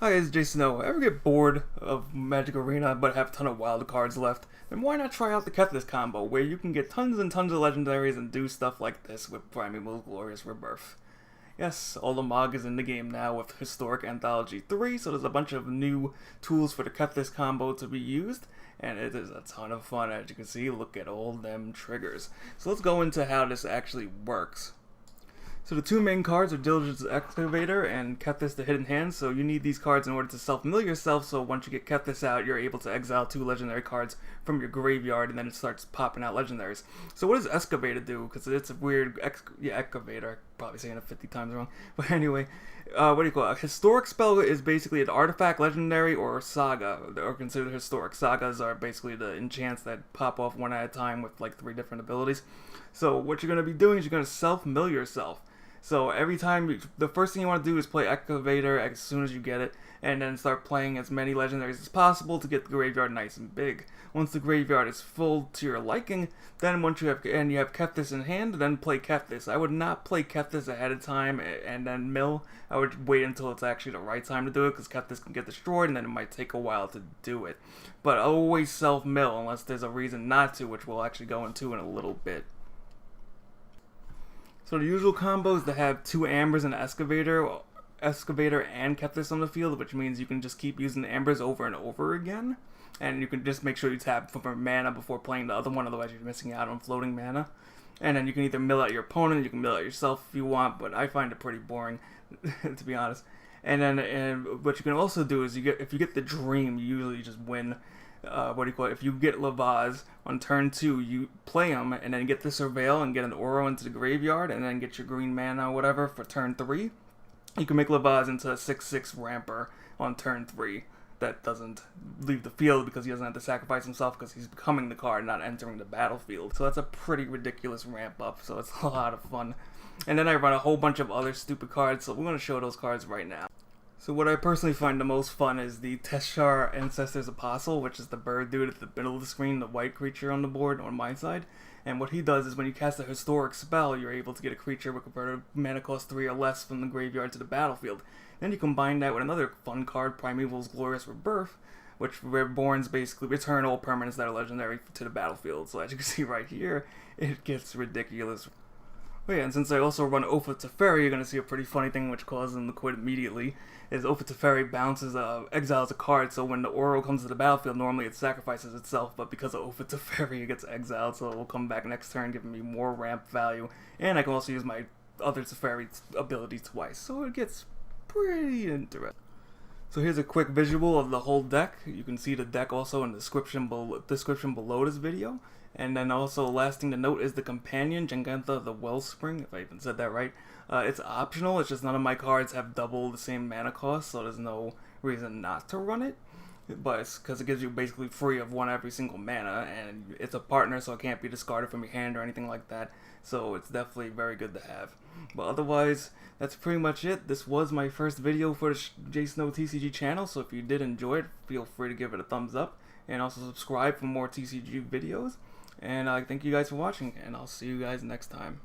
Hi, it's Jsnow. Ever get bored of Magic Arena but have a ton of wild cards left? Then why not try out the Kethis combo, where you can get tons and tons of legendaries and do stuff like this with Primevals Glorious Rebirth. Yes, Ulamog is in the game now with Historic Anthology 3, so there's a bunch of new tools for the Kethis combo to be used, and it is a ton of fun. As you can see, look at all them triggers. So let's go into how this actually works. So the two main cards are Diligence Excavator and Kethis the Hidden Hand, so you need these cards in order to self-mill yourself, so once you get Kethis out, you're able to exile 2 legendary cards from your graveyard, and then it starts popping out legendaries. So what does Excavator do? Because it's a weird, Excavator, I'm probably saying it 50 times wrong, but anyway, what do you call it? A historic spell is basically an artifact, legendary, or saga, or considered historic. Sagas are basically the enchants that pop off one at a time with like 3 different abilities. So what you're going to be doing is you're going to self-mill yourself. So every time, the first thing you want to do is play Excavator as soon as you get it, and then start playing as many legendaries as possible to get the graveyard nice and big. Once the graveyard is full to your liking, then once you have Kethis in hand, then play Kethis. I would not play Kethis ahead of time and then mill. I would wait until it's actually the right time to do it, because Kethis can get destroyed and then it might take a while to do it. But always self-mill unless there's a reason not to, which we'll actually go into in a little bit. So the usual combo is to have 2 Ambers and Excavator and Kethis on the field, which means you can just keep using the Ambers over and over again. And you can just make sure you tap for mana before playing the other one, otherwise you're missing out on floating mana. And then you can either mill out your opponent, you can mill out yourself if you want, but I find it pretty boring, to be honest. And then what you can also do is if you get the Dream, you usually just win. If you get Lazav on turn 2, you play him and then get the Surveil and get an Oro into the graveyard and then get your green mana or whatever for turn 3. You can make Lazav into a 6/6 ramper on turn 3 that doesn't leave the field because he doesn't have to sacrifice himself because he's becoming the card, not entering the battlefield. So that's a pretty ridiculous ramp up, so it's a lot of fun. And then I run a whole bunch of other stupid cards, so we're going to show those cards right now. So what I personally find the most fun is the Teshar Ancestor's Apostle, which is the bird dude at the middle of the screen, the white creature on the board on my side. And what he does is when you cast a historic spell, you're able to get a creature with converted mana cost 3 or less from the graveyard to the battlefield. Then you combine that with another fun card, Primevals Glorious Rebirth, which Reborns basically return all permanents that are legendary to the battlefield. So as you can see right here, it gets ridiculous. Oh yeah, and since I also run Oath of Teferi, you're going to see a pretty funny thing which causes them to quit immediately, is Oath of Teferi exiles a card, so when the Oro comes to the battlefield, normally it sacrifices itself, but because of Oath of Teferi, it gets exiled, so it will come back next turn, giving me more ramp value, and I can also use my other Teferi ability twice, so it gets pretty interesting. So here's a quick visual of the whole deck. You can see the deck also in the description below this video. And then also, last thing to note is the companion, Jegantha the Wellspring, if I even said that right. It's optional, it's just none of my cards have double the same mana cost, so there's no reason not to run it. But it's because it gives you basically free of 1 every single mana, and it's a partner, so it can't be discarded from your hand or anything like that. So it's definitely very good to have. But otherwise, that's pretty much it. This was my first video for the Jsnow TCG channel, so if you did enjoy it, feel free to give it a thumbs up. And also subscribe for more TCG videos. And I thank you guys for watching, and I'll see you guys next time.